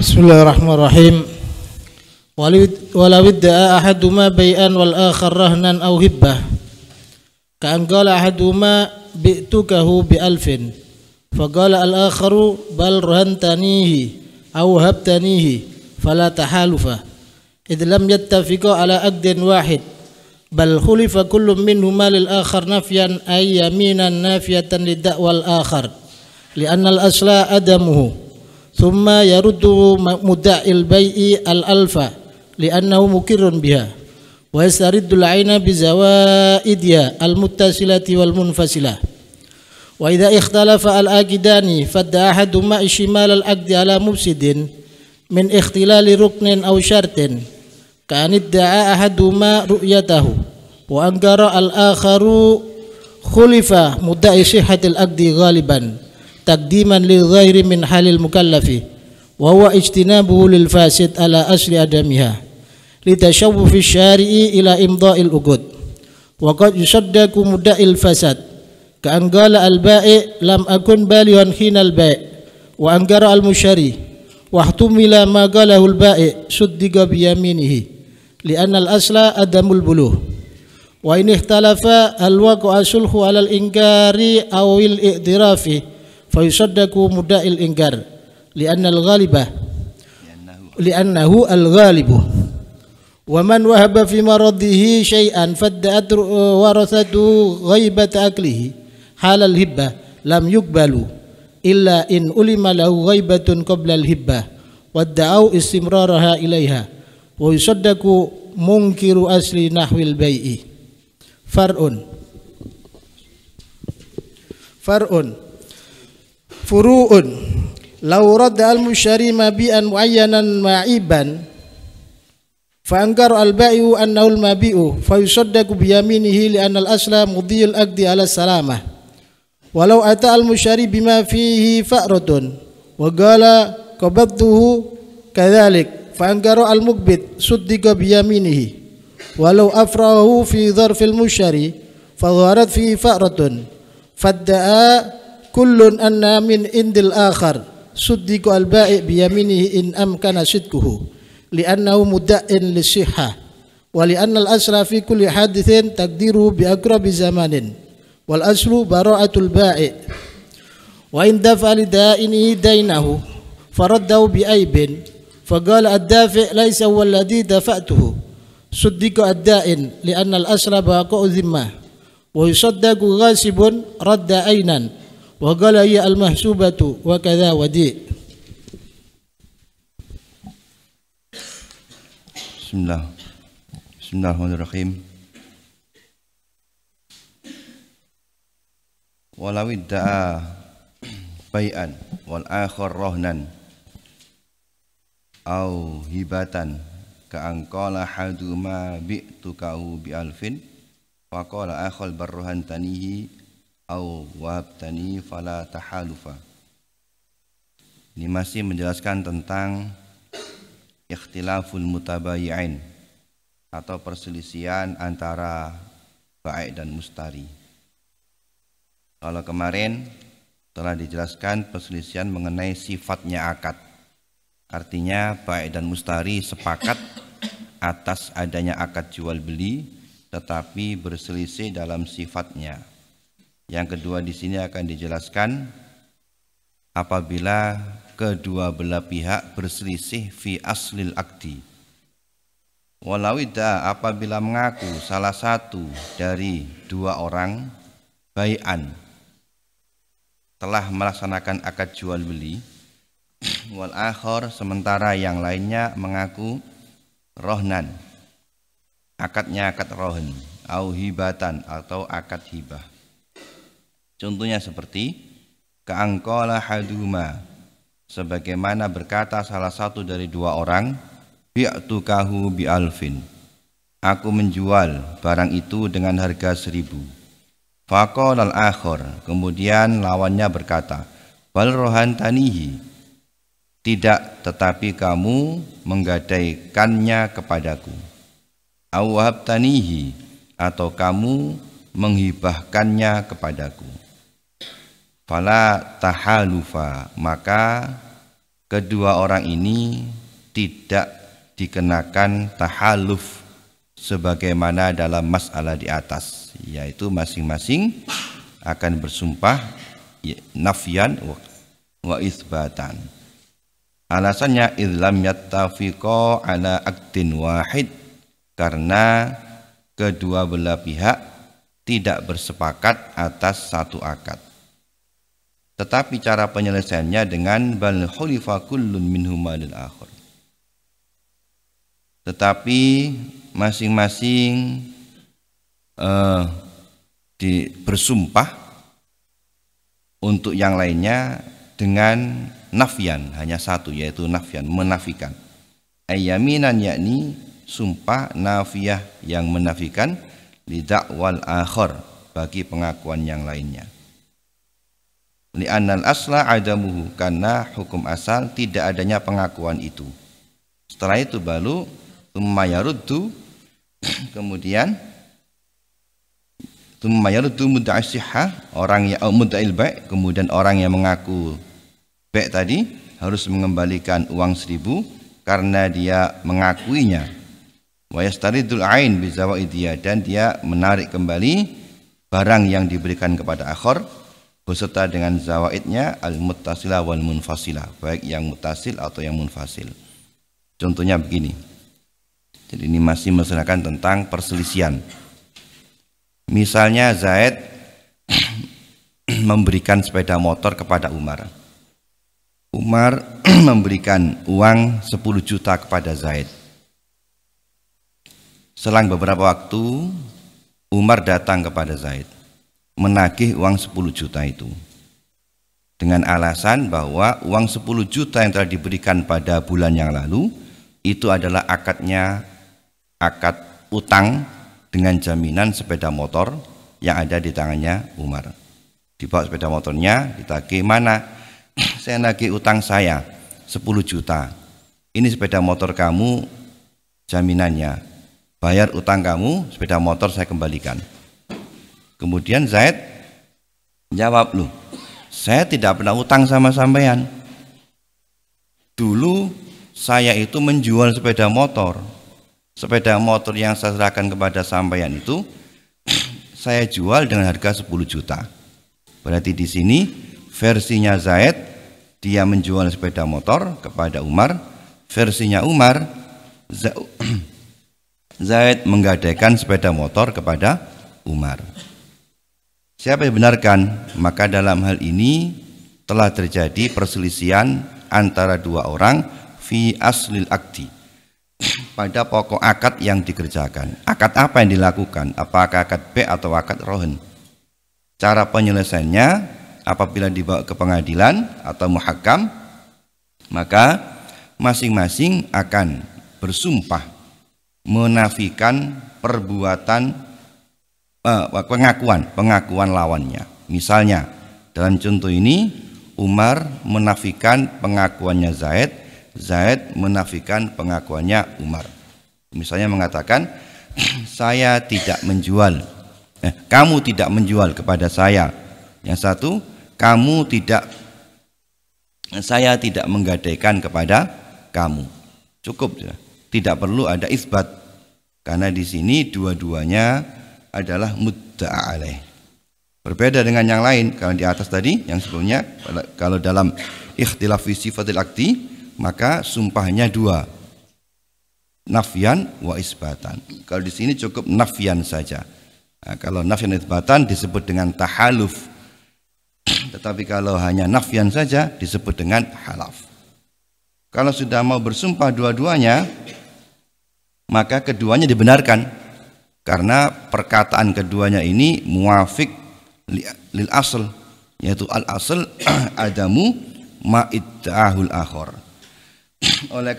Bismillahirrahmanirrahim. Walau idda'a ahaduma bai'an wal akhar rahnan aw hibbah ka'an qala ahaduma bi'tukahu bi alfin faqala al akharu bal rahantanihi aw habtanihi fala tahalufa idh lam yattafiqa ala aqdin wahid bal khulifa kullu minhuma lil akhar nafyan ay yaminan nafiyatan lid'wal akhar li'anna al asla adamuhu thumma yaruddu muda'il bai'i al-alfa li'annahu mukirrun biha wa yastariddu al-'aina bi zawaidiha al-muttasilati wal munfasilah wa idha ikhtalafa al-aqidani fadda ahaduma ishmal al-aqdi ala mufsidin min ikhtilali ruknin aw syartin ka'an idda'a ahaduma ru'yatahu wa angara al-akharu khulifa muda'i sihhatil aqdi ghaliban taqdiman lil ghairi min halil mukallafi wa huwa ijtinabuhu lil fasid ala asli adamiha litashawwufi syari'i ila imda'il uqud wa qad yusaddaku muda'il fasad ka anggala al ba'i lam akun balihan hinal bai' wa anggara al musyari wa ihtumila ma qalahu al ba'i suddiqa bi yaminihi li'anna al asla adamul buluh wa in ikhtalafa al waqa'a sulhu ala al inkari aw al i'tirafi fayusaddaku muda'il inkar li'annahu al-ghalibu wa man wahaba fi maradihi syai'an fadda'at warathatu ghaibata aklihi halal hibbah lam yuqbalu illa in ulima lahu ghaibatun qabla al-hibbah wadda'au istimraraha ilaiha wa yusaddaku munkiru asli nahwil bai'i far'un furu'un law radda al-musyari mabi'an muayyanan ma'iban fa angkara al-ba'i'u annahu al-mabi'u fa yusaddaqu bi yaminihi li anna al-asla mudhiyul aqdi ala salamah walau ata al-musyari bima fihi fa'ratun wa qala qabadtuhu kadzalik fa angkara al-muqbid suddiqa bi yaminihi walau afrahu fi dharfil musyari fa dhaharat fihi fa'ratun fadda'a kullun anna min indil akhar suddiqa al-ba'i bi yaminihi in amkana sidquhu li'annahu mudda'in lisihhah wa li'anna al-asla fi kulli hadithin taqdiruhu bi aqrabi zamanin wal aslu bara'atul ba'i wa in dafa li da'inihi dainahu faraddahu bi aibin faqala ad-dafi' laysa huwa alladhi dafa'tuhu suddiqa ad-da'in li'anna al-asla baqa'u dhimmah wa yusaddaqu ghasibun radda ainan wa qala hiya al-mahsubatu wa kadha wadi'. Bismillahirrahmanirrahim. Walau idda'a bai'an wal akhar rahnan au hibatan ka angqala haduma bi'tukahu bi alfin wa qala akhal barruhantanihi au wahabtani fala tahalufa. Ini masih menjelaskan tentang ikhtilaful mutabayi'ain atau perselisihan antara bai' dan mustari. Kalau kemarin telah dijelaskan perselisihan mengenai sifatnya akad. Artinya bai' dan mustari sepakat atas adanya akad jual beli tetapi berselisih dalam sifatnya. Yang kedua di sini akan dijelaskan apabila kedua belah pihak berselisih fi aslil akdi. Walau idda apabila mengaku salah satu dari dua orang bai'an telah melaksanakan akad jual beli wal akhar sementara yang lainnya mengaku rohnan, akadnya akad rohn, au hibatan atau akad hibah. Contohnya seperti ka'angqala haduma, sebagaimana berkata salah satu dari dua orang, bi'tukahu bi alfin, aku menjual barang itu dengan harga 1000. Faqala al-akhar, kemudian lawannya berkata, bal rohantanihi, tidak, tetapi kamu menggadaikannya kepadaku. Au wahabtanihi, atau kamu menghibahkannya kepadaku. fala tahalufa, maka kedua orang ini tidak dikenakan tahaluf sebagaimana dalam masalah di atas, yaitu masing-masing akan bersumpah nafyan wa isbatan. Alasannya idlam yattafiqa ala akdin wahid, karena kedua belah pihak tidak bersepakat atas satu akad. Tetapi cara penyelesaiannya dengan bal hulifa kullun minhuma lil akhar. Tetapi masing-masing bersumpah untuk yang lainnya dengan nafyan, hanya satu, yaitu nafyan, menafikan. Ayyaminan, yakni sumpah nafiyah yang menafikan, lidakwal akhar, bagi pengakuan yang lainnya. Li'annal asla adamuhu, karena hukum asal tidak adanya pengakuan itu. Setelah itu baru tsumma kemudian mudda'i sihhah, orang yang mudda'il bai', kemudian orang yang mengaku bai' tadi harus mengembalikan uang 1.000 karena dia mengakuinya. Wa yastaridul ain bi zawaidiyah, dan dia menarik kembali barang yang diberikan kepada akhar beserta dengan zawaidnya al-muttasilah wal munfasilah, baik yang muttasil atau yang munfasil. Contohnya begini. Jadi ini masih menceritakan tentang perselisihan. Misalnya Zaid memberikan sepeda motor kepada Umar. Umar memberikan uang 10 juta kepada Zaid. Selang beberapa waktu Umar datang kepada Zaid menagih uang 10 juta itu dengan alasan bahwa uang 10 juta yang telah diberikan pada bulan yang lalu itu adalah akad utang dengan jaminan sepeda motor yang ada di tangannya Umar. Dibawa sepeda motornya, ditagih, mana? Saya nagih utang saya 10 juta. Ini sepeda motor kamu jaminannya. Bayar utang kamu, sepeda motor saya kembalikan. Kemudian Zaid jawab, loh, saya tidak pernah utang sama sampean. Dulu saya itu menjual sepeda motor. Sepeda motor yang saya serahkan kepada sampean itu saya jual dengan harga 10 juta. Berarti di sini versinya Zaid, dia menjual sepeda motor kepada Umar. Versinya Umar, Zaid menggadaikan sepeda motor kepada Umar. Siapa yang benarkan? Maka dalam hal ini telah terjadi perselisihan antara dua orang fi aslil akdi, pada pokok akad yang dikerjakan. Akad apa yang dilakukan? Apakah akad bai' atau akad rohen? Cara penyelesaiannya, apabila dibawa ke pengadilan atau muhakam, maka masing-masing akan bersumpah menafikan perbuatan pengakuan lawannya. Misalnya dalam contoh ini Umar menafikan pengakuannya Zaid, Zaid menafikan pengakuannya Umar. Misalnya mengatakan, saya tidak menjual, kamu tidak menjual kepada saya. Yang satu, saya tidak menggadaikan kepada kamu. Cukup, tidak perlu ada isbat, karena di sini dua-duanya adalah mudda'a alaih. Berbeda dengan yang lain, kalau di atas tadi yang sebelumnya, kalau dalam ikhtilaf fi sifatil akdi, maka sumpahnya dua, nafyan wa isbatan. Kalau di sini cukup nafyan saja. Nah, kalau nafyan isbatan disebut dengan tahaluf. Tetapi kalau hanya nafyan saja disebut dengan halaf. Kalau sudah mau bersumpah dua-duanya, maka keduanya dibenarkan, karena perkataan keduanya ini muwafiq lil asl, yaitu al asl adamu ma'idda'ahul akhar. Oleh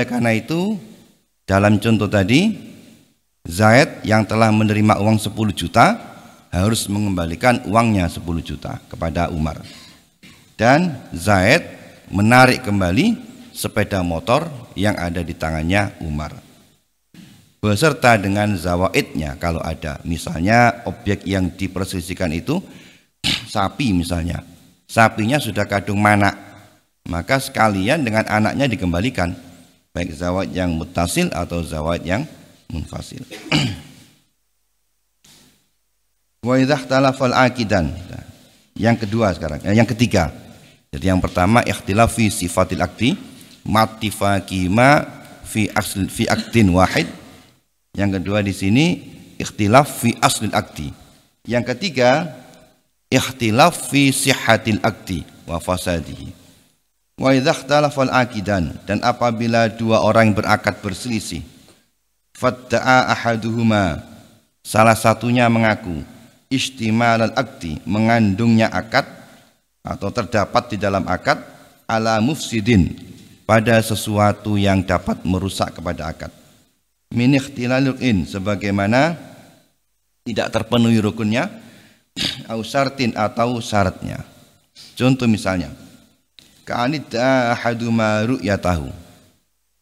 karena itu dalam contoh tadi, Zaid yang telah menerima uang 10 juta harus mengembalikan uangnya 10 juta kepada Umar, dan Zaid menarik kembali sepeda motor yang ada di tangannya Umar. beserta dengan zawaidnya kalau ada. Misalnya objek yang diperselisihkan itu sapi misalnya. Sapinya sudah kadung manak, maka sekalian dengan anaknya dikembalikan, baik zawaid yang muttasil atau zawaid yang munfasil. Wa idza ikhtalafal aqidan. Yang kedua sekarang, yang ketiga. Jadi yang pertama ikhtilaf fi sifatil aqdi, mattifaqima fi aqdin wahid. Yang kedua di sini ikhtilaf fi aslil aqdi. Yang ketiga ikhtilaf fi sihhatil aqdi wa fasadihi. Wa idza ikhtalafal aqidan, dan apabila dua orang berakad berselisih, fatta'a ahaduhuma, salah satunya mengaku istimal al-aqdi, mengandungnya akad atau terdapat di dalam akad, ala mufsidin, pada sesuatu yang dapat merusak kepada akad, min ikhtilalul in, sebagaimana tidak terpenuhi rukunnya, au syartin, atau syaratnya. Contoh misalnya ka'anidda ahaduma ru'yatahu,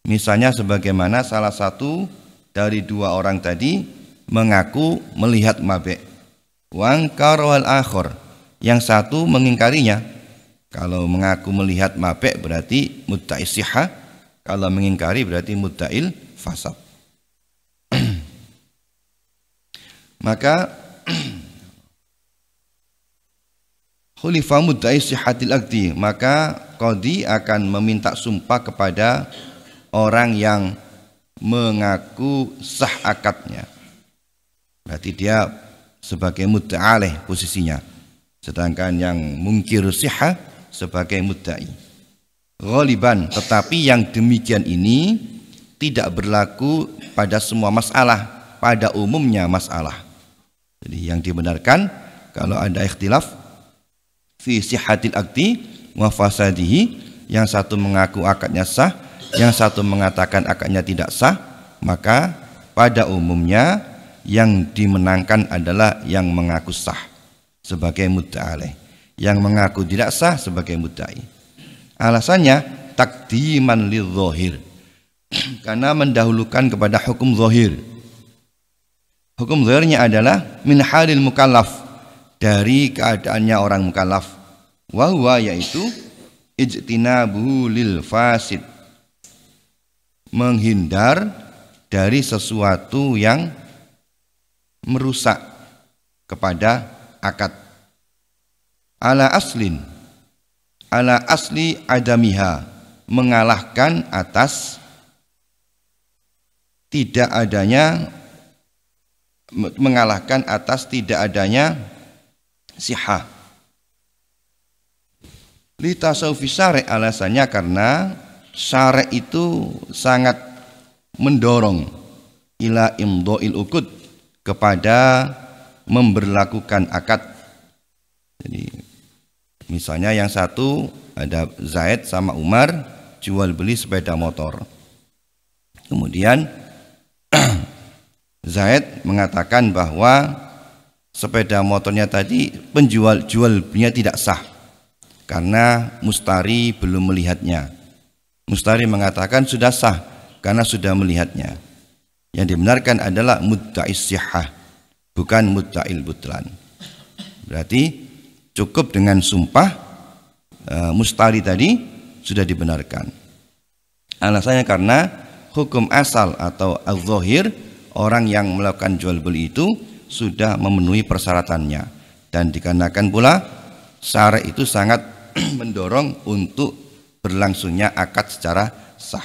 misalnya sebagaimana salah satu dari dua orang tadi mengaku melihat mabek, wangkar wal akhor, yang satu mengingkarinya. Kalau mengaku melihat mabek berarti mudda'is sihah, kalau mengingkari berarti mudda'il fasad. Maka khulifa mudda'is sihatil aqdi, maka qadhi akan meminta sumpah kepada orang yang mengaku sah akadnya. Berarti dia sebagai mudda'aleh posisinya, sedangkan yang mungkir sihah sebagai mudda'i. Ghaliban, tetapi yang demikian ini tidak berlaku pada semua masalah, pada umumnya masalah. Jadi yang dibenarkan kalau ada ikhtilaf fi sihhatil aqdi wa fasadihi, yang satu mengaku akadnya sah, yang satu mengatakan akadnya tidak sah, maka pada umumnya yang dimenangkan adalah yang mengaku sah sebagai mudda'aleh, yang mengaku tidak sah sebagai mudda'i. Alasannya takdiman lidh-dhahir, karena mendahulukan kepada hukum zahir. Hukum zahirnya adalah min halil mukallaf, dari keadaannya orang mukallaf, wa huwa, yaitu ijtinabuhu lil fasid, menghindar dari sesuatu yang merusak kepada akad. Ala aslin, ala asli adamiha, mengalahkan atas tidak adanya, mengalahkan atas tidak adanya sihah. Li tasawufi syari', alasannya karena syari' itu sangat mendorong ila imdha'il uqud, kepada memberlakukan akad. Jadi misalnya yang satu ada Zaid sama Umar jual beli sepeda motor. Kemudian Zaid mengatakan bahwa sepeda motornya tadi penjual jual belinya tidak sah karena mustari belum melihatnya. Mustari mengatakan sudah sah karena sudah melihatnya. Yang dibenarkan adalah mudda'is sihah, bukan mudda'il butlan. Berarti cukup dengan sumpah mustari tadi sudah dibenarkan. Alasannya karena hukum asal atau al-zahir, orang yang melakukan jual beli itu sudah memenuhi persyaratannya, dan dikarenakan pula syara' itu sangat mendorong untuk berlangsungnya akad secara sah.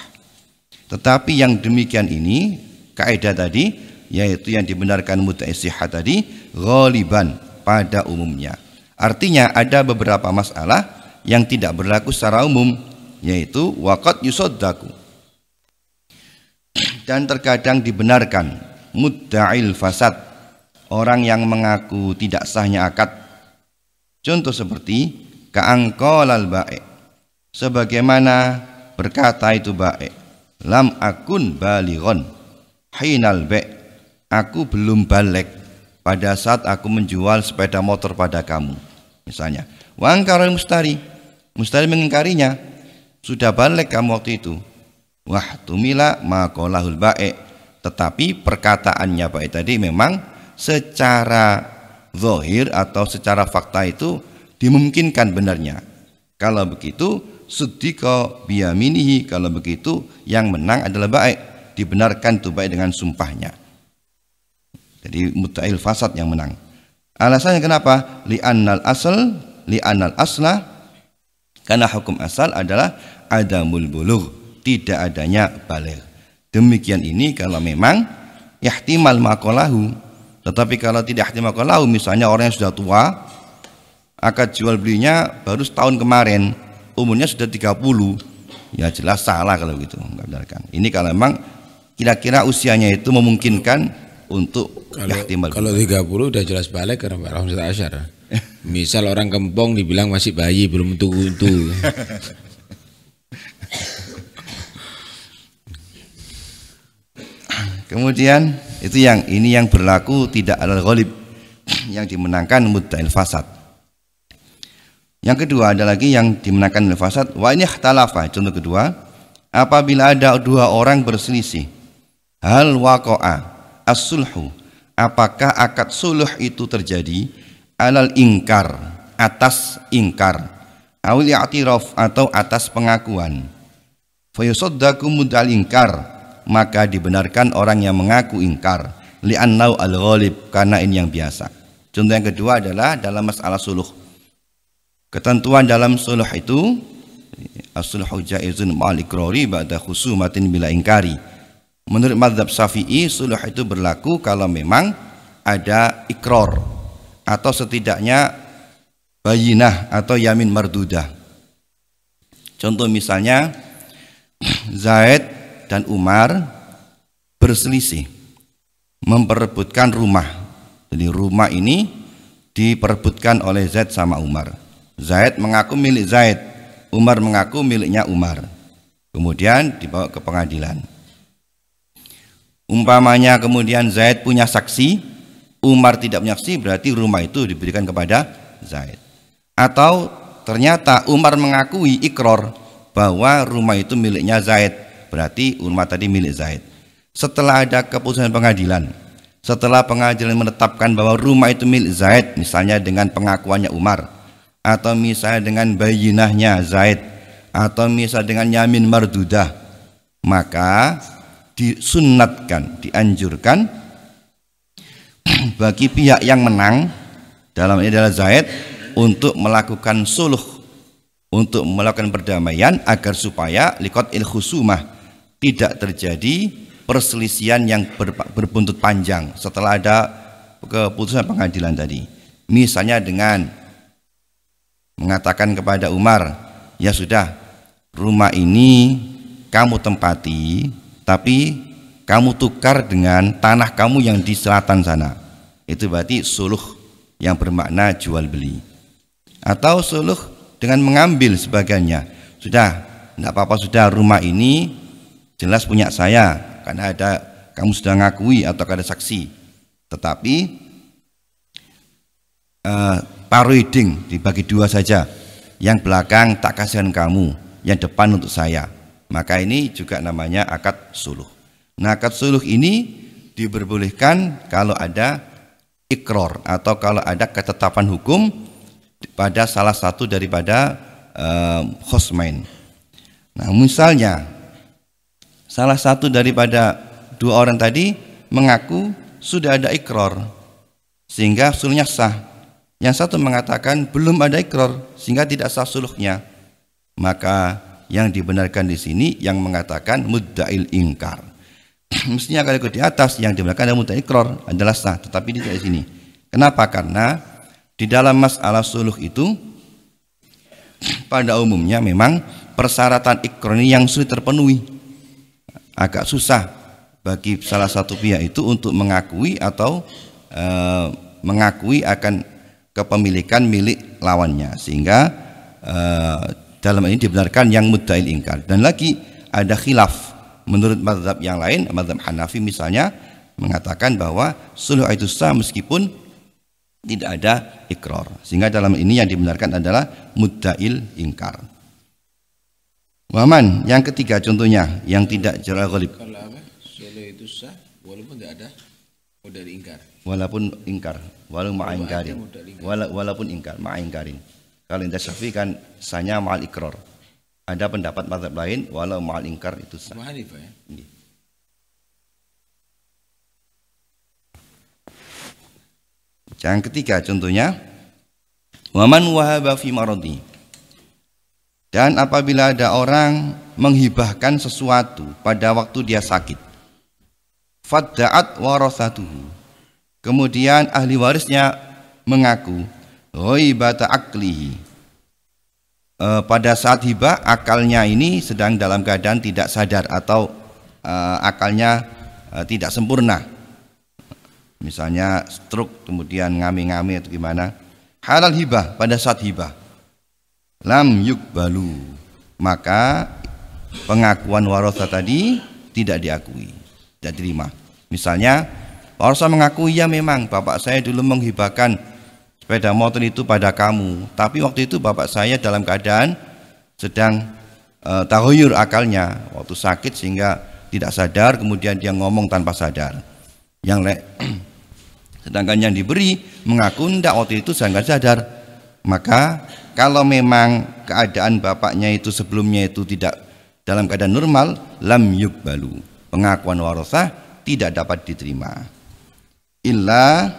Tetapi yang demikian ini, kaidah tadi, yaitu yang dibenarkan mudda'is sihah tadi, ghaliban, pada umumnya. Artinya ada beberapa masalah yang tidak berlaku secara umum, yaitu waqad yusaddaku, dan terkadang dibenarkan mudda'il fasad, orang yang mengaku tidak sahnya akad. Contoh seperti ka'angqalal ba'i', sebagaimana berkata itu ba'i', lam akun balighon hinal ba', aku belum balik pada saat aku menjual sepeda motor pada kamu. Misalnya wangkar mustari, mustari mengingkarinya, sudah balik kamu waktu itu. Wah tumila maqalahul ba'i', Tetapi perkataannya baik tadi memang secara zahir atau secara fakta itu dimungkinkan benarnya. Kalau begitu suddiqa biyaminihi, kalau begitu yang menang adalah baik, dibenarkan itu baik dengan sumpahnya. Jadi mudda'il fasad yang menang. Alasannya kenapa? Li'annal asla, karena hukum asal adalah adamul bulugh, tidak adanya baligh. Demikian ini kalau memang ihtimal maqalahu. Tetapi kalau tidak ihtimal maqalahu, misalnya orang yang sudah tua, akad jual belinya baru setahun kemarin, umurnya sudah 30, ya jelas salah kalau gitu, enggak benarkan. Ini kalau memang kira-kira usianya itu memungkinkan untuk ihtimal. Kalau 30 udah jelas balik karena Pak Rahmat Asyar. Misal orang kempong dibilang masih bayi, belum untu-untu. Kemudian itu ini yang berlaku tidak alal ghalib, yang dimenangkan mudda'il fasad. Yang kedua ada lagi yang dimenangkan mudda'il fasad, wa in ikhtalafa. Contoh kedua, apabila ada dua orang berselisih, hal waqa'a as-sulhu, apakah akad suluh itu terjadi alal ingkar, atas ingkar, awil i'tiraf, atau atas pengakuan, fa yusaddaqu mudda'il ingkar, maka dibenarkan orang yang mengaku ingkar, li'annau al-ghalib, karena ini yang biasa. Contoh yang kedua adalah dalam masalah suluh. Ketentuan dalam suluh itu as-sulhu jaizun ma'al iqrari ba'da khusumatin bila ingkari. Menurut mazhab Syafi'i, suluh itu berlaku kalau memang ada ikrar atau setidaknya bayinah atau yamin mardudah. Contoh misalnya Zaid dan Umar berselisih memperebutkan rumah. Jadi rumah ini diperebutkan oleh Zaid sama Umar. Zaid mengaku milik Zaid, Umar mengaku miliknya Umar. Kemudian dibawa ke pengadilan. Umpamanya kemudian Zaid punya saksi, Umar tidak punya saksi, berarti rumah itu diberikan kepada Zaid. Atau ternyata Umar mengakui ikrar bahwa rumah itu miliknya Zaid, berarti rumah tadi milik Zaid. Setelah ada keputusan pengadilan, setelah pengadilan menetapkan bahwa rumah itu milik Zaid, misalnya dengan pengakuannya Umar, atau misalnya dengan bayinahnya Zaid, atau misalnya dengan yamin mardudah, maka disunnatkan, dianjurkan bagi pihak yang menang, dalam ini adalah Zaid, untuk melakukan suluh, untuk melakukan perdamaian agar supaya liqatil khusumah, tidak terjadi perselisihan yang berbuntut panjang setelah ada keputusan pengadilan tadi. Misalnya dengan mengatakan kepada Umar, ya sudah, rumah ini kamu tempati, tapi kamu tukar dengan tanah kamu yang di selatan sana. Itu berarti suluh yang bermakna jual beli. Atau suluh dengan mengambil sebagiannya. Sudah, tidak apa-apa, sudah, rumah ini jelas punya saya karena ada kamu sudah ngakui atau ada saksi. Tetapi paruiding dibagi dua saja. Yang belakang tak kasihan kamu, yang depan untuk saya. Maka ini juga namanya akad suluh. Nah, akad suluh ini diperbolehkan kalau ada ikrar atau kalau ada ketetapan hukum pada salah satu daripada khosmain. Nah, misalnya salah satu daripada dua orang tadi mengaku sudah ada ikrar sehingga suluhnya sah. Yang satu mengatakan belum ada ikrar sehingga tidak sah suluhnya. Maka yang dibenarkan di sini yang mengatakan mudda'il ingkar. Mestinya kalau ikut di atas, yang dibenarkan adalah mudda'il ikrar adalah sah, tetapi tidak di sini. Kenapa? Karena di dalam masalah suluh itu pada umumnya memang persyaratan ikrar ini yang sulit terpenuhi. Agak susah bagi salah satu pihak itu untuk mengakui atau mengakui akan kepemilikan milik lawannya, sehingga dalam ini dibenarkan yang mudda'il ingkar. Dan lagi ada khilaf menurut mazhab yang lain, mazhab Hanafi misalnya mengatakan bahwa suluh itu sah meskipun tidak ada ikrar, sehingga dalam ini yang dibenarkan adalah mudda'il ingkar. Waman yang ketiga contohnya yang tidak jara ghalib. Kalau apa? Suluh itu sah Walaupun tidak ada modal ingkar. Walaupun ingkar, walaupun ingkar, ma'ingkarin. Kalau indah Syafi'i kan sanya ma'al ikrar. Ada pendapat mazhab lain walau ma'al ingkar itu sah. Abu Hanifah ya. Yang ketiga contohnya waman wahaba fi maradi. Dan apabila ada orang menghibahkan sesuatu pada waktu dia sakit, fadda'at warasatuhu, kemudian ahli warisnya mengaku ghaibata aklihi, pada saat hibah akalnya ini sedang dalam keadaan tidak sadar atau akalnya tidak sempurna, misalnya stroke kemudian ngami-ngami atau gimana, halal hibah pada saat hibah, lam yukbalu, maka pengakuan warasa tadi tidak diakui, tidak diterima. Misalnya warasa mengaku, ya memang bapak saya dulu menghibahkan sepeda motor itu pada kamu, tapi waktu itu bapak saya dalam keadaan sedang tahoyur akalnya waktu sakit sehingga tidak sadar, kemudian dia ngomong tanpa sadar. Sedangkan yang diberi mengaku tidak, waktu itu saya nggak sadar. Maka kalau memang keadaan bapaknya itu sebelumnya itu tidak dalam keadaan normal, lam yukbalu, pengakuan warasah tidak dapat diterima. Illa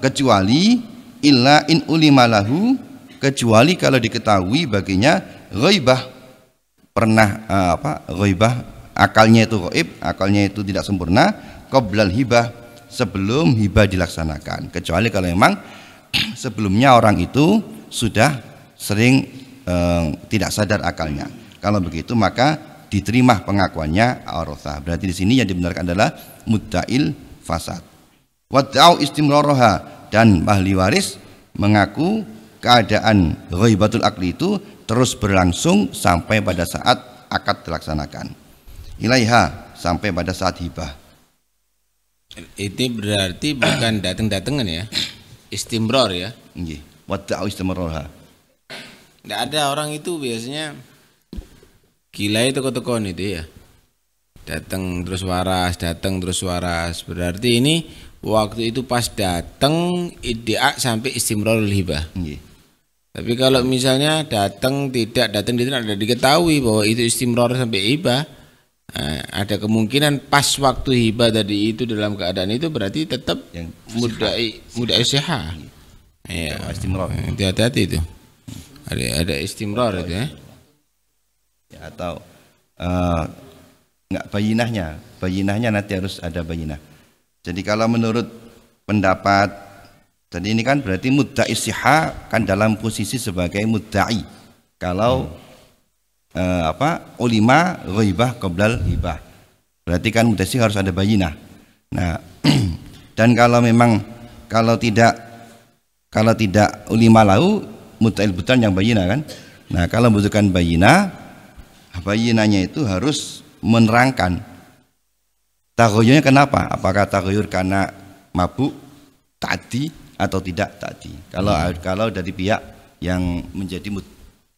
kecuali illa in ulimalahu, kecuali kalau diketahui baginya ghaibah, pernah ghaibah, akalnya itu ghaib, akalnya itu tidak sempurna, qoblal hibah, sebelum hibah dilaksanakan. Kecuali kalau memang sebelumnya orang itu sudah sering tidak sadar akalnya. Kalau begitu maka diterima pengakuannya warasah. Berarti di sini yang dibenarkan adalah mudda'il fasad. Wadda'u istimraraha, dan ahli waris mengaku keadaan ghaibatul akli itu terus berlangsung sampai pada saat akad dilaksanakan. Ilaiha, sampai pada saat hibah. Itu berarti bukan datang-datangan ya, istimror ya. Nggih, wadda'u istimraraha. Tidak ada orang itu biasanya gila itu teko-tekon itu ya. Datang terus waras, datang terus waras. Berarti ini waktu itu pas datang idea sampai istimrarul hibah. Tapi kalau misalnya datang tidak ada diketahui bahwa itu istimrar sampai hibah, ada kemungkinan pas waktu hibah tadi itu dalam keadaan itu berarti tetap mudah isyah. Ya, istimrar. Hati-hati itu. Ada istimrar itu ya. Atau enggak bayinahnya nanti harus ada bayinah. Jadi kalau menurut pendapat tadi ini kan berarti mudda'i sihah kan dalam posisi sebagai mudda'i. Kalau ulima ghaibah qoblal hibah, berarti kan mudda'i sihah harus ada bayinah. Nah, dan kalau memang kalau tidak ulima lahu mudda'il butan yang bayinah kan. Nah, kalau membutuhkan bayinahnya itu harus menerangkan taghayurnya kenapa, apakah taghayur karena mabuk tadi atau tidak tadi. Kalau dari pihak yang menjadi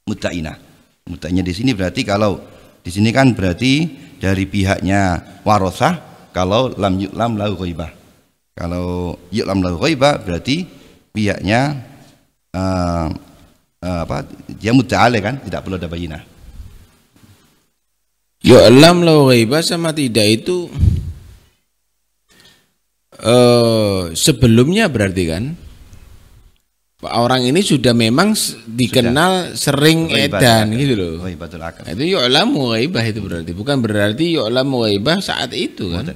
mudda'inah, mudda'innya di sini berarti kalau di sini kan berarti dari pihaknya warasah, kalau lam yu'lam lahu ghaibah. Kalau yu'lam lahu ghaibah berarti pihaknya dia mudda'aleh kan, tidak perlu ada bayinah. Yu'lam lahu ghaibah sama tidak itu sebelumnya berarti kan orang ini sudah memang dikenal sering edan gitu loh. Itu yu'lamu ghaibah itu berarti, bukan berarti yu'lamu ghaibah saat itu kan.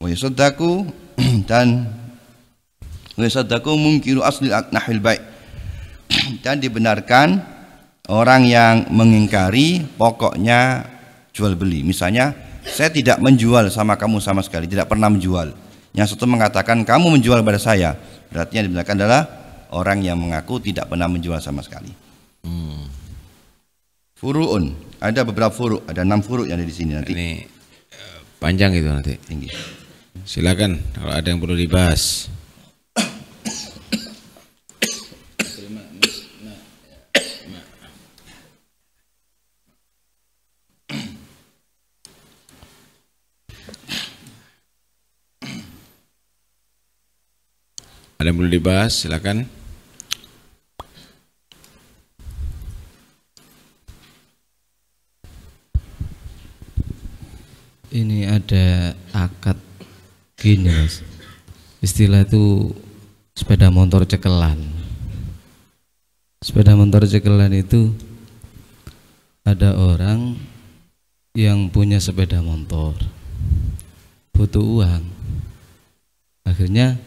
Wa yusaddaku dan wa yusaddaku mungkiru asli nahwil bai', dan dibenarkan orang yang mengingkari pokoknya jual beli. Misalnya saya tidak menjual sama kamu sama sekali, tidak pernah menjual. Yang satu mengatakan kamu menjual pada saya, berarti yang dibenarkan adalah orang yang mengaku tidak pernah menjual sama sekali. Furu'un, ada beberapa furu', ada 6 furu' yang ada di sini nanti. Ini panjang itu nanti. Tinggi. Silakan kalau ada yang perlu dibahas. Ada yang perlu dibahas? Silakan. Ini ada akad gini Mas. Istilah itu sepeda motor cekelan. Sepeda motor cekelan itu ada orang yang punya sepeda motor, butuh uang. Akhirnya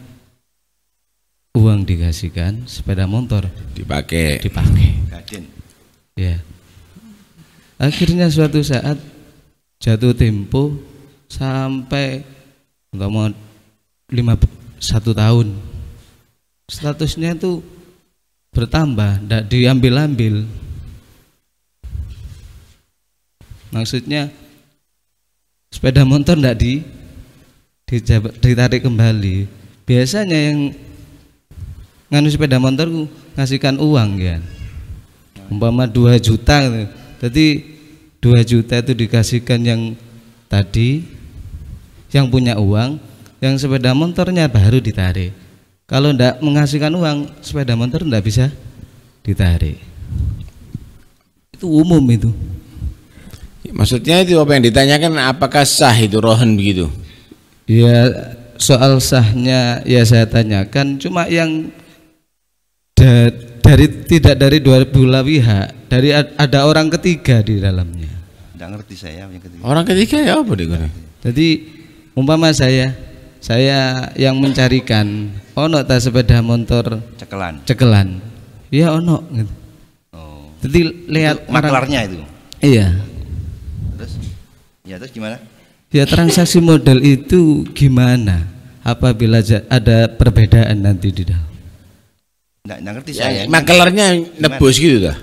uang dikasihkan, sepeda motor Dipakai. Gaden. Ya. Akhirnya suatu saat jatuh tempo sampai nggak mau 1 tahun, statusnya itu bertambah, tidak diambil-ambil. Maksudnya sepeda motor tidak ditarik kembali. Biasanya yang nganu sepeda motor ngasihkan uang ya, umpama 2 juta gitu. Jadi 2 juta itu dikasihkan yang tadi, yang punya uang, yang sepeda motornya baru ditarik. Kalau tidak mengasihkan uang, sepeda motor tidak bisa ditarik. Itu umum itu. Maksudnya itu apa yang ditanyakan, apakah sah itu rohan begitu? Ya soal sahnya ya saya tanyakan, cuma yang tidak dari dua belah pihak, dari ada orang ketiga di dalamnya. Tidak ngerti saya yang ketiga. Orang ketiga ya apa deh? Jadi umpama saya yang mencarikan ono ta sepeda motor cekelan, ya ono gitu. Oh. Jadi lihat maklarnya itu. Iya. Terus gimana? Ya transaksi modal itu gimana apabila ada perbedaan nanti di dalam? Nggak ngerti Ya, saya. makelarnya nebus gitu dah.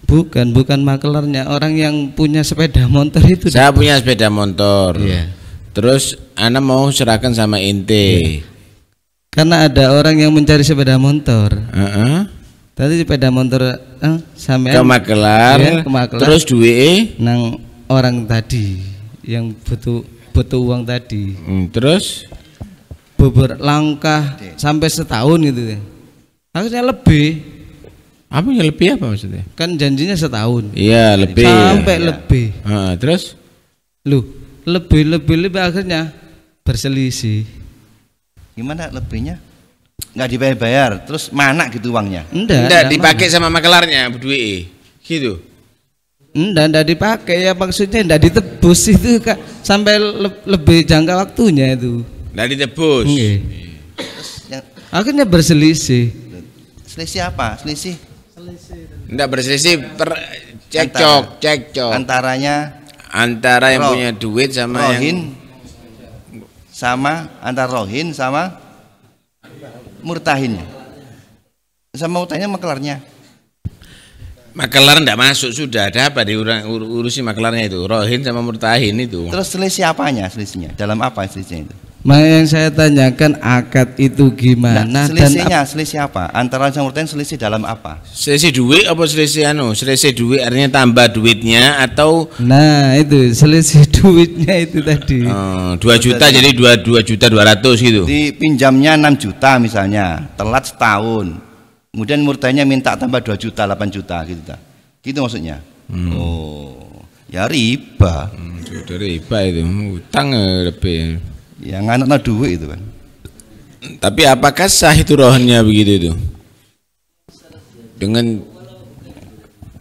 Bukan makelarnya, orang yang punya sepeda motor itu. Saya punya sepeda motor. Iya. Terus anak mau serahkan sama ente. Karena ada orang yang mencari sepeda motor. Tadi sepeda motor sampai Ke makelar, ya, ke makelar. Terus duit nang orang tadi yang butuh uang tadi. Terus Beberapa langkah sampai setahun gitu ya. Harusnya lebih. apa yang lebih apa maksudnya? Kan janjinya setahun. Iya lebih. Sampai Ya. lebih. Terus Lebih akhirnya berselisih. Gimana lebihnya? Nggak dibayar, terus mana gitu uangnya? Enggak dipakai sama makelarnya duit gitu. Enggak dipakai, ya maksudnya enggak ditebus itu Kak, sampai lebih jangka waktunya itu. Enggak ditebus. Nggih. Terus yang Akhirnya berselisih. selisih apa? Selisih Enggak berselisih cekcok. Antara yang punya duit sama rohin antara rohin sama murtahinnya. Sama murtahinnya makelarnya. Makelar enggak masuk sudah, ada apa urusi makelarnya itu? Rohin sama murtahin itu. Terus selisih apanya? Selisihnya dalam apa selisihnya itu? Makanya yang saya tanyakan akad itu gimana selisihnya selisih apa? Antara sama murtahin selisih dalam apa? Selisih duit apa selisih selisih duit artinya tambah duitnya atau Nah itu selisih duitnya itu tadi. 2 juta jadi 2.200.000 gitu. Dipinjamnya 6 juta misalnya, telat setahun. Kemudian murtahinnya minta tambah 2 juta, 8 juta gitu ta. Gitu maksudnya. Oh, ya riba. Sudah riba itu, utang lebih. Yang anak duit itu kan. Tapi apakah sah itu rohannya begitu itu? Dengan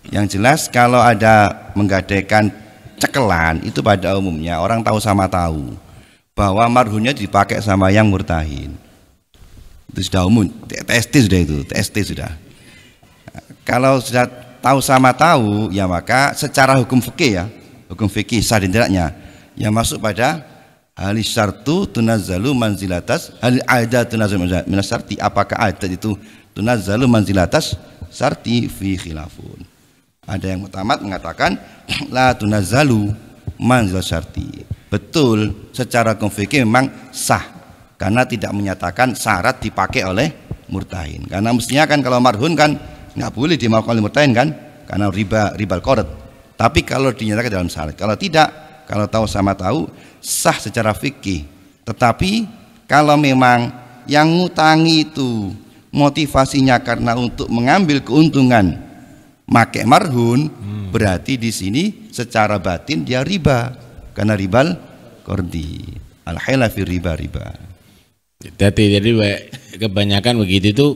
yang jelas kalau ada menggadaikan cekelan itu pada umumnya orang tahu sama tahu bahwa marhumnya dipakai sama yang murtahin. Itu sudah umum, TST sudah itu, TST sudah. Kalau sudah tahu sama tahu ya maka secara hukum fikih ya, hukum fikih sah dan tidaknya yang masuk pada halis syartu tunazzalu manzilatas hal adat tunazzalu minas syarti, apakah adat itu tunazzalu manzilatas syarti fi khilafun. Ada yang mutamat mengatakan la tunazzalu manzilatas syarti. Betul, secara hukum fikih memang sah karena tidak menyatakan syarat dipakai oleh murtahin. Karena mestinya kan kalau marhun kan nggak boleh dimaafkan oleh murtahin kan karena ribal qard. Tapi kalau dinyatakan dalam syarat, kalau tidak, kalau tahu sama tahu sah secara fikih. Tetapi kalau memang yang ngutangi itu motivasinya karena untuk mengambil keuntungan make marhun, berarti di sini secara batin dia riba, karena ribal qardi. Al-haila fi riba. Jadi kebanyakan begitu tuh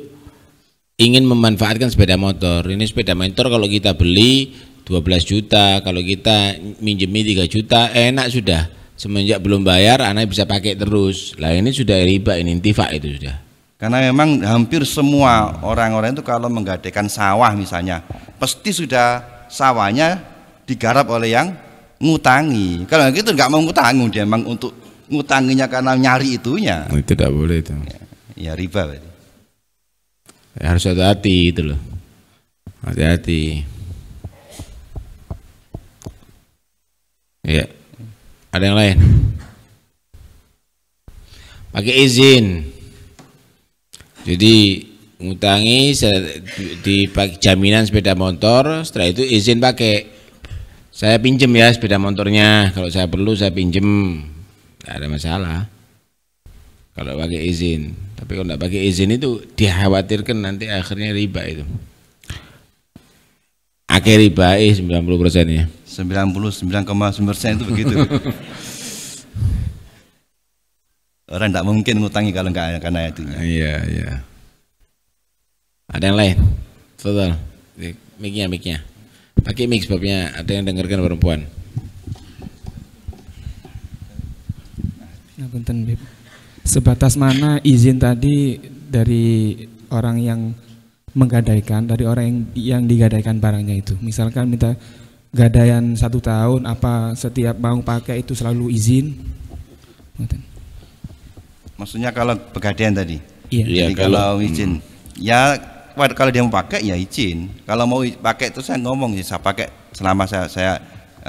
ingin memanfaatkan sepeda motor. Ini sepeda motor kalau kita beli 12 juta, kalau kita minjemi 3 juta, enak sudah. Semenjak belum bayar, anak bisa pakai terus. Lah ini sudah riba, ini intifak itu sudah. Karena memang hampir semua orang-orang itu kalau menggadaikan sawah misalnya, pasti sudah sawahnya digarap oleh yang ngutangi. Kalau gitu nggak mau ngutang, dia memang untuk ngutanginya karena nyari itunya. Itu tidak boleh itu. Ya riba berarti. Ya, harus hati-hati itu loh. Hati-hati. Ya. Ada yang lain? Pakai izin. Jadi ngutangi di jaminan sepeda motor, setelah itu izin pakai. Saya pinjem ya sepeda motornya, kalau saya perlu saya pinjem, nggak ada masalah. Kalau pakai izin, tapi kalau nggak pakai izin itu dikhawatirkan nanti akhirnya riba itu. Akhir riba 90% ya. 99,9% itu begitu. Orang tidak mungkin ngutangi kalau nggak karena itunya. Iya. Ada yang lain? Total. Mic-nya. Pakai mic sebabnya ada yang dengarkan perempuan. Ngapunten, Bib. Sebatas mana izin tadi dari orang yang menggadaikan, dari orang yang digadaikan barangnya itu? Misalkan minta gadaian 1 tahun, apa setiap mau pakai itu selalu izin? Maksudnya kalau pegadaian tadi? Iya. Jadi kalau izin, ya kalau dia mau pakai ya izin. Kalau mau pakai itu saya ngomong ya saya pakai selama saya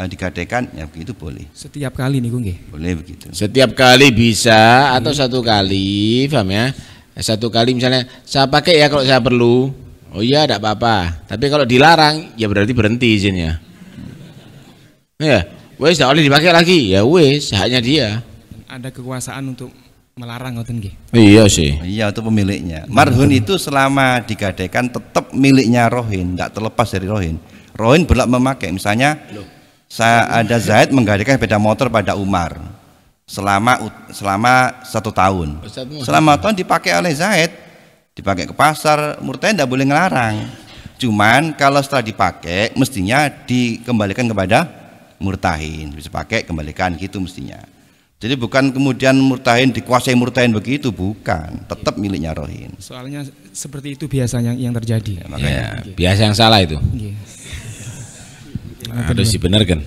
digadaikan ya begitu boleh. Setiap kali nih nggih. Boleh begitu. Setiap kali bisa atau 1 kali, paham ya? 1 kali misalnya saya pakai ya kalau saya perlu. Oh iya tidak apa-apa. Tapi kalau dilarang ya berarti berhenti izinnya. Ya, wes tidak boleh dipakai lagi. Ya wes, haknya dia. Ada kekuasaan untuk melarang ngoten nggih. Iya sih. Iya itu pemiliknya. Marhun itu selama digadaikan tetap miliknya rohin, tidak terlepas dari rohin. Rohin berhak memakai. Misalnya ada Zaid menggadaikan sepeda motor pada Umar selama 1 tahun. Selama tahun dipakai oleh Zaid, dipakai ke pasar, murtahin tidak boleh ngelarang. Cuman kalau setelah dipakai mestinya dikembalikan kepada murtahin, bisa pakai kembalikan gitu mestinya. Jadi bukan kemudian murtahin dikuasai murtahin begitu, bukan, tetap miliknya rohin. Soalnya seperti itu biasanya yang terjadi. Ya, makanya Biasa yang salah itu. Nggih. Harus dibenarkan.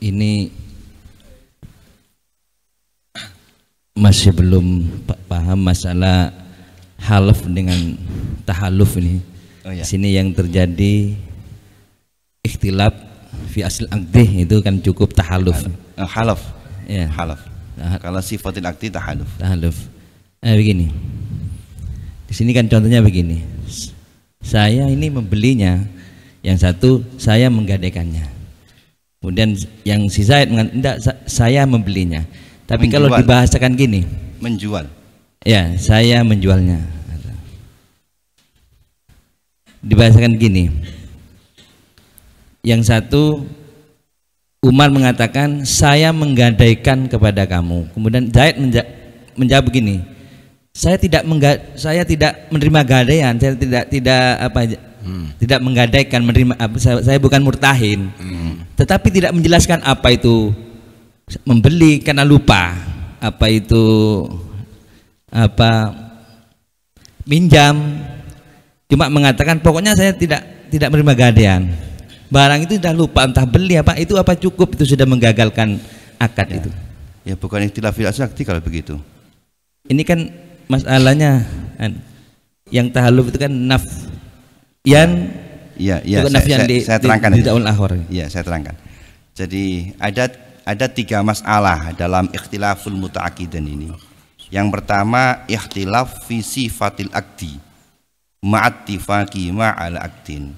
Ini masih belum paham masalah halaf dengan tahaluf ini. Oh, ya. Sini yang terjadi ikhtilaf fi asl aqdih itu kan cukup tahaluf. halaf. Ya. Halaf. Kalau sifatil akti tahaluf. Tahaluf. Begini. Di sini kan contohnya begini. Saya ini membelinya, yang satu saya menggadaikannya. Kemudian yang si Zaid enggak, saya membelinya. Tapi Menjual. kalau dibahasakan gini, Menjual. ya saya menjualnya. Dibahasakan gini, yang satu Umar mengatakan saya menggadaikan kepada kamu. Kemudian Zaid menjawab begini, saya tidak menerima gadaian, saya tidak menggadaikan, menerima, saya bukan murtahin. Tetapi tidak menjelaskan apa itu membeli karena lupa, apa itu minjam, cuma mengatakan pokoknya saya tidak menerima gadaian. Barang itu sudah lupa, entah beli apa itu, apa cukup itu sudah menggagalkan akad Ya. itu. Ya bukan ikhtilaf fil asli kalau begitu. Ini kan masalahnya yang tahaluf itu kan nafyan. Iya, saya terangkan. Iya, saya terangkan. Jadi ada 3 masalah dalam ikhtilaful muta'aqidan ini. Yang pertama ikhtilaf fi sifatil aqdi. ma'attifaqi ma'al aqdin.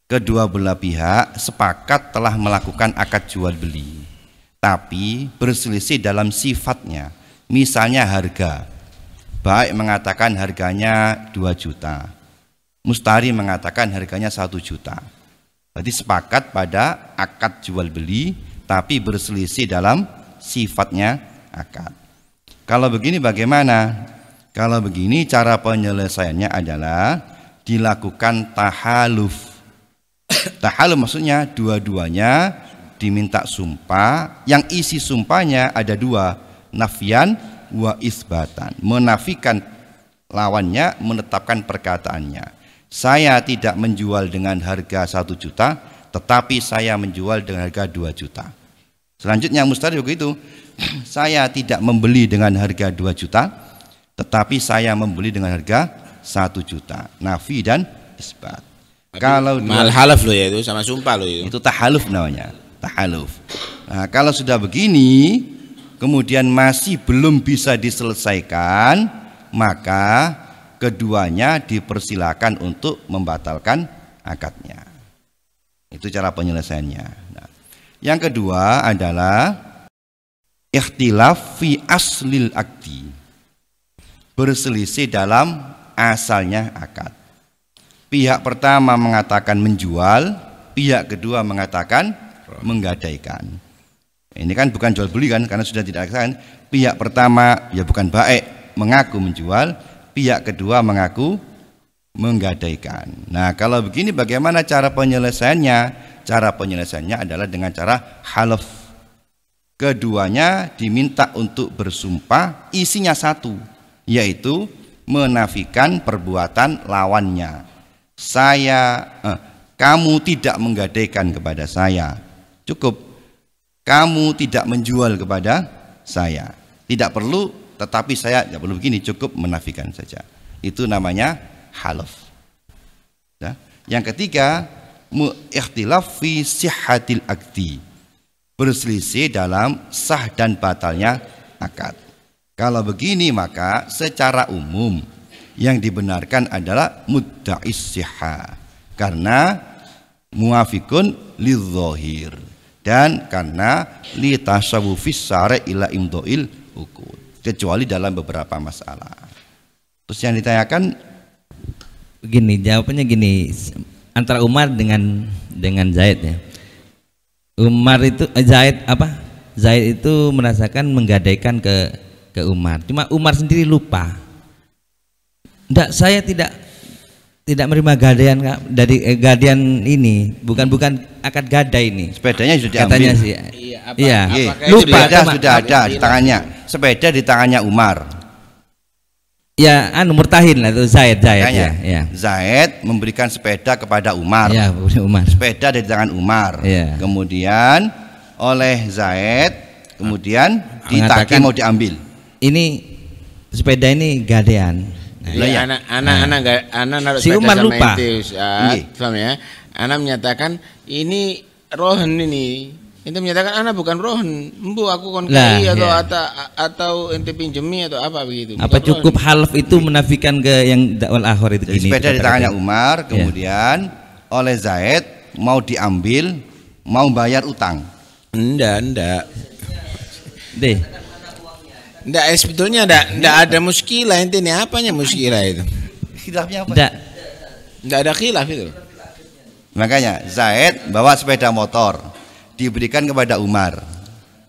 Kedua belah pihak sepakat telah melakukan akad jual beli, tapi berselisih dalam sifatnya. Misalnya harga, baik mengatakan harganya 2 juta, mustari mengatakan harganya 1 juta. Berarti sepakat pada akad jual beli, tapi berselisih dalam sifatnya akad. Kalau begini bagaimana? Kalau begini cara penyelesaiannya adalah dilakukan tahaluf. Tahaluf maksudnya dua-duanya diminta sumpah, yang isi sumpahnya ada 2, nafyan wa isbatan, menafikan lawannya, menetapkan perkataannya. Saya tidak menjual dengan harga 1 juta, tetapi saya menjual dengan harga 2 juta. Selanjutnya mustari begitu, saya tidak membeli dengan harga 2 juta, tetapi saya membeli dengan harga 1 juta. Nafi dan isbat. Kalau mal halaf lo ya, itu sama sumpah lo itu tahaluf namanya, tahaluf. Nah, kalau sudah begini kemudian masih belum bisa diselesaikan, maka keduanya dipersilakan untuk membatalkan akadnya. Itu cara penyelesaiannya. Nah, yang kedua adalah ikhtilaf fi aslil akdi, berselisih dalam asalnya akad. Pihak pertama mengatakan menjual, pihak kedua mengatakan menggadaikan. Ini kan bukan jual beli kan, karena sudah tidak akan. Pihak pertama ya bukan baik mengaku menjual, pihak kedua mengaku menggadaikan. Nah, kalau begini bagaimana cara penyelesaiannya? Cara penyelesaiannya adalah dengan cara halaf. Keduanya diminta untuk bersumpah, isinya satu, yaitu menafikan perbuatan lawannya. Kamu tidak menggadaikan kepada saya, cukup. Kamu tidak menjual kepada saya, tidak perlu, tetapi saya tidak perlu begini, cukup menafikan saja. Itu namanya halaf. Ya. Yang ketiga, ikhtilaf fi sihhatil aqdi, berselisih dalam sah dan batalnya akad. Kalau begini maka secara umum yang dibenarkan adalah mudda'is sihha, karena muafikun lidzahir, dan karena li tasawufis syara' ila imdha'il uqud, kecuali dalam beberapa masalah. Terus yang ditanyakan begini, jawabannya gini, antara Umar dengan Zaid ya. Umar itu Zaid itu merasakan menggadaikan ke Umar. Cuma Umar sendiri lupa. Enggak, saya tidak menerima gadaian dari gadaian ini, bukan akad gadai ini. Sepedanya sudah diambil. Katanya sih. Iya. Lupa, sudah ada di tangannya. Sepeda di tangannya Umar. Ya, murtahin lah itu Zaid ya. Zaid memberikan sepeda kepada Umar. Ya, Umar. Sepeda di tangan Umar. Ya. Kemudian oleh Zaid ditagih mau diambil. Ini sepeda ini gadaian. Anak naruh si Umar lupa. Paham ya? Anak menyatakan ini rohen ini. Ente menyatakan anak bukan rohen. Embu aku kon kai atau ente pinjemi atau apa begitu. Apa cukup halaf itu menafikan ke yang dakwal akhir itu gini. Sepeda di tangannya Umar, kemudian oleh Zaid mau diambil, mau bayar utang. Enggak. Enggak, sebetulnya enggak ada muskilah, intinya apanya muskilah itu? Khilafnya apa? Enggak ada khilaf itu. Makanya Zaid bawa sepeda motor, diberikan kepada Umar.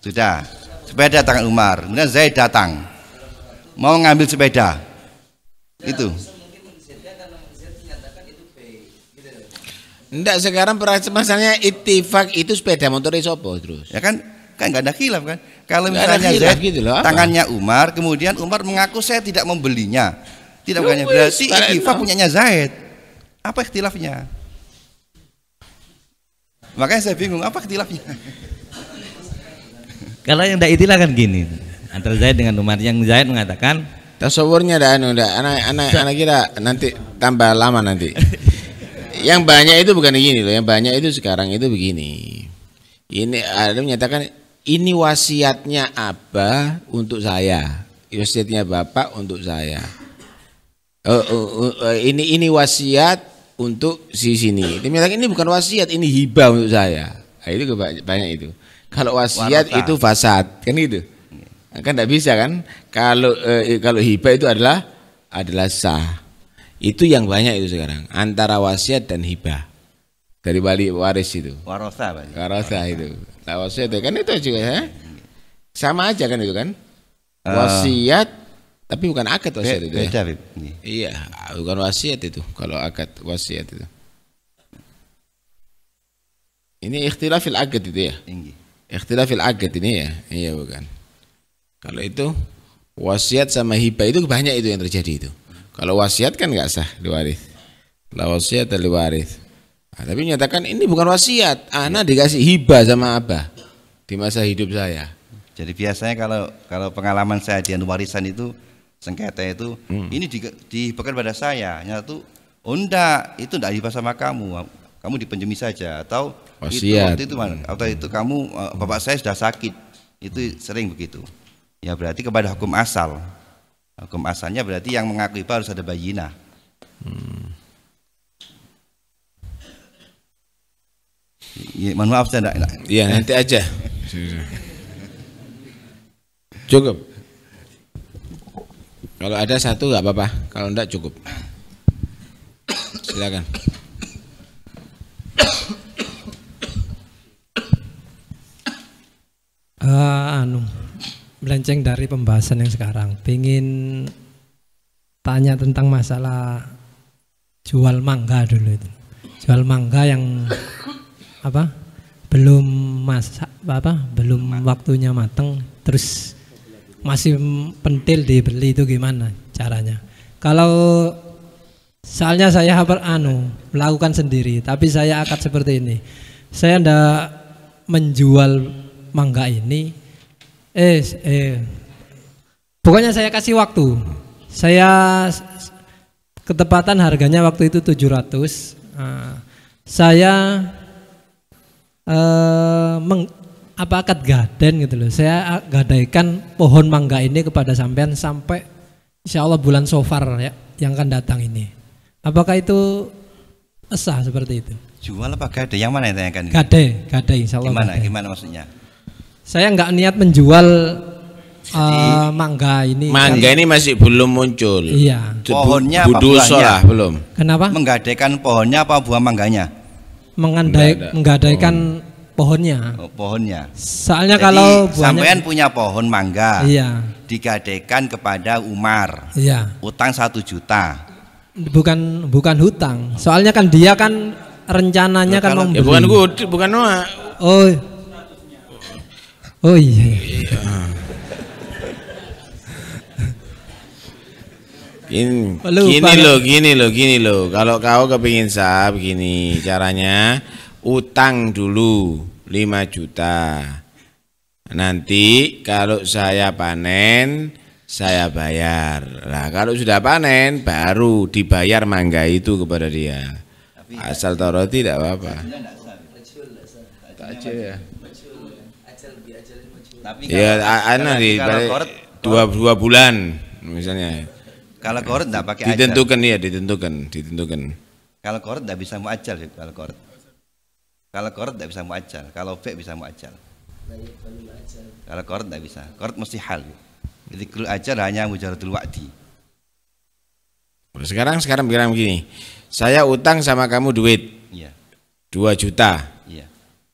Sudah, sepeda tangan Umar. Kemudian Zaid datang, mau ngambil sepeda. Itu. Enggak, sekarang masalahnya ittifaq itu sepeda motor sopo terus. Ya kan enggak ada khilaf kan? Kalau misalnya Zaid gitu loh, tangannya Umar, kemudian Umar mengaku saya tidak membelinya, tidak bukannya berarti ittifaq punyanya Zaid. Apa ikhtilafnya? Makanya saya bingung apa ikhtilafnya. Kalau yang tidak ikhtilaf kan gini, antara Zaid dengan Umar, yang Zaid mengatakan tasawurnya anak kira nanti tambah lama nanti. Yang banyak itu bukan begini loh, yang banyak itu sekarang itu begini. Ini ada menyatakan ini wasiatnya Abah untuk saya, wasiatnya Bapak untuk saya. ini wasiat untuk si sini. Dia bilang ini bukan wasiat, ini hibah untuk saya. Nah, itu banyak itu. Kalau wasiat itu fasad, kan gitu. Kan tidak bisa kan? Kalau hibah itu adalah sah. Itu yang banyak itu sekarang. Antara wasiat dan hibah. Dari wali waris itu. Warasa, Pak. Warasa itu. Nah, wasiat itu kan itu juga ya. Sama aja kan itu kan? Wasiat tapi bukan akad wasiat itu ya. Beda, Iya, bukan wasiat itu. Kalau akad wasiat itu. Ini ikhtilafil akad itu ya. Ikhtilafil akad ini ya. Iya bukan. Kalau itu wasiat sama hibah itu banyak itu yang terjadi itu. Kalau wasiat kan nggak sah diwaris. La wasiat diwaris. Nah, tapi menyatakan ini bukan wasiat. Anak dikasih hibah sama abah di masa hidup saya. Jadi biasanya kalau pengalaman saya di warisan itu sengketa itu ini diberikan pada saya. Nyata oh enggak, itu enggak hibah sama kamu. Kamu dipinjami saja atau wasiat. itu mana? Atau itu kamu bapak saya sudah sakit. Itu sering begitu. Ya berarti kepada hukum asal. Hukum asalnya berarti yang mengaku hibah harus ada bayinah. Ya, mohon maaf saya enggak. Iya, nanti aja. Cukup. Kalau ada satu nggak apa-apa, kalau enggak cukup. Silakan. Melenceng dari pembahasan yang sekarang, pingin tanya tentang masalah jual mangga dulu itu. Jual mangga yang belum belum waktunya matang, terus masih pentil dibeli, itu gimana caranya? Kalau soalnya saya melakukan sendiri, tapi saya akad seperti ini. Saya ndak menjual mangga ini. Pokoknya saya kasih waktu. Saya ketepatan harganya waktu itu 700. Saya akad gaden gitu loh. Saya gadaikan pohon mangga ini kepada sampean sampai insya Allah bulan Safar ya yang akan datang ini. Apakah itu sah seperti itu? Jual apa gade? Yang mana yang tanyakan ini? Gade insya Allah. Gimana maksudnya? Saya nggak niat menjual mangga ini. Mangga ini masih belum muncul. Iya. Pohonnya apa buahnya? Belum. Kenapa? Menggadaikan pohonnya apa buah mangganya? Menggadaikan pohonnya. Pohonnya. Soalnya jadi, kalau buahnya, sampean punya pohon mangga. Iya. Digadaikan kepada Umar. Iya. Utang 1 juta. Bukan hutang. Soalnya kan dia kan rencananya kan membeli. Bukan Oh iya. Gini loh. Kalau kau kepingin sah begini caranya, utang dulu 5 juta. Nanti kalau saya panen saya bayar. Nah, kalau sudah panen baru dibayar mangga itu kepada dia. Asal taruh tidak apa-apa. Tak ya. Ya, dua bulan misalnya. Kalau koret enggak pakai ditentukan ajal. Ya, ditentukan. Kalau koret enggak bisa muajjal kalau koret. Kalau koret enggak bisa muajjal, kalau fe bisa muajjal. Kalau koret enggak bisa. Koret mesti hal. Jadi kalau ajal hanya mujaradul wa'di. Sekarang begini. Saya utang sama kamu duit. Iya. 2 juta.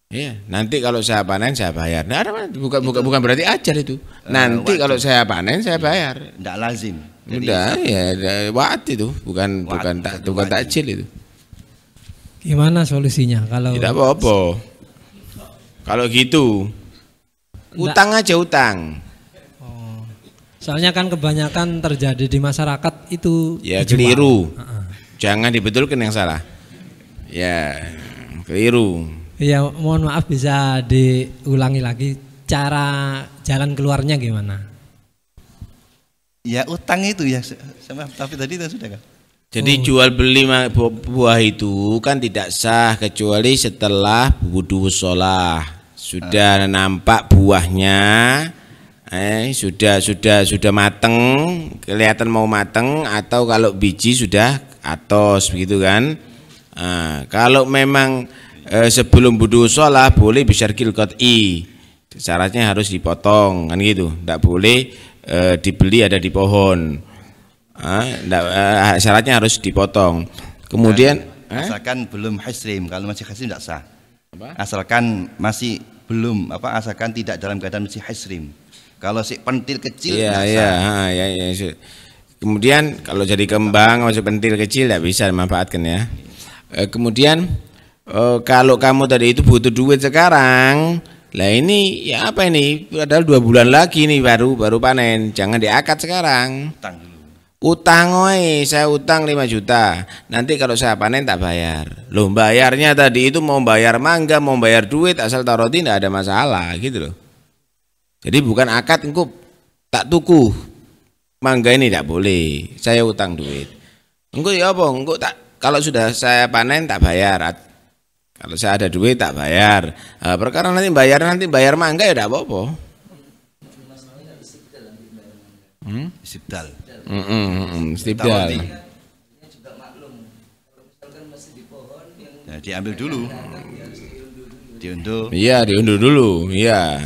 Iya, nanti kalau saya panen saya bayar. Nah, bukan berarti ajal itu. Nanti kalau saya panen saya bayar. Enggak lazim. Udah ya wa'ad itu, bukan takjil itu. Gimana solusinya kalau tidak apa-apa. Kalau gitu utang aja utang. Soalnya kan kebanyakan terjadi di masyarakat itu ya keliru. Jangan dibetulkan yang salah. Ya keliru. Iya, mohon maaf bisa diulangi lagi cara jalan keluarnya gimana? Ya utang itu ya, sama tapi tadi itu sudah kan. Jadi jual beli buah itu kan tidak sah kecuali setelah wudu sholah sudah nampak buahnya sudah mateng, kelihatan mau mateng, atau kalau biji sudah atos begitu kan. Kalau memang sebelum wudu sholat boleh bisyarkil qat'i, syaratnya harus dipotong kan gitu, tidak boleh dibeli ada di pohon. Syaratnya harus dipotong. Kemudian asalkan belum hasrim, kalau masih hasrim tidak sah. Apa? Asalkan masih belum asalkan tidak dalam keadaan masih hasrim. Kalau si pentil kecil ya. Kemudian kalau jadi kembang masih pentil kecil tidak bisa dimanfaatkan ya. Kemudian kalau kamu tadi itu butuh duit sekarang, lah ini ya apa ini? Padahal 2 bulan lagi nih baru panen, jangan diakad sekarang. utang dulu. Utang saya utang 5 juta. Nanti kalau saya panen tak bayar. Loh, bayarnya tadi itu mau bayar mangga, mau bayar duit asal taroti tidak ada masalah gitu loh. Jadi bukan akad engkau tak tuku mangga ini tidak boleh. Saya utang duit. Engkau ya apa? Engkau tak, kalau sudah saya panen tak bayar. Kalau saya ada duit tak bayar. Perkara nanti bayar mangga ya tidak apa-apa. Istibdal. Istibdal. Nah, diambil dulu. Diunduh. Iya, diunduh dulu. Iya.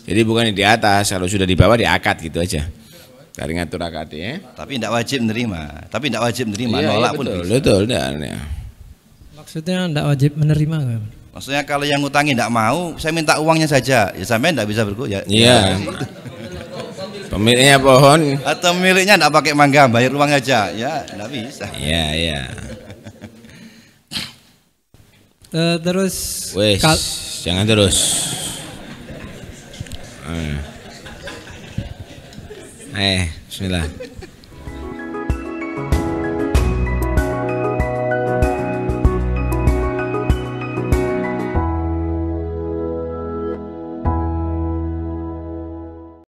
Jadi bukan di atas, kalau sudah di bawah diakad gitu aja. Dari ngatur akad ya. Tapi tidak wajib menerima. Iya, nolak pun betul, bisa. betul. Ya. Maksudnya tidak wajib menerima kan? Maksudnya kalau yang ngutangi tidak mau, saya minta uangnya saja. Ya sampai tidak bisa bergoyah. Iya. Pemiliknya pohon. Atau miliknya tidak pakai mangga, bayar uang aja. Ya, tidak bisa. Iya. Terus Wes, jangan terus. Bismillah.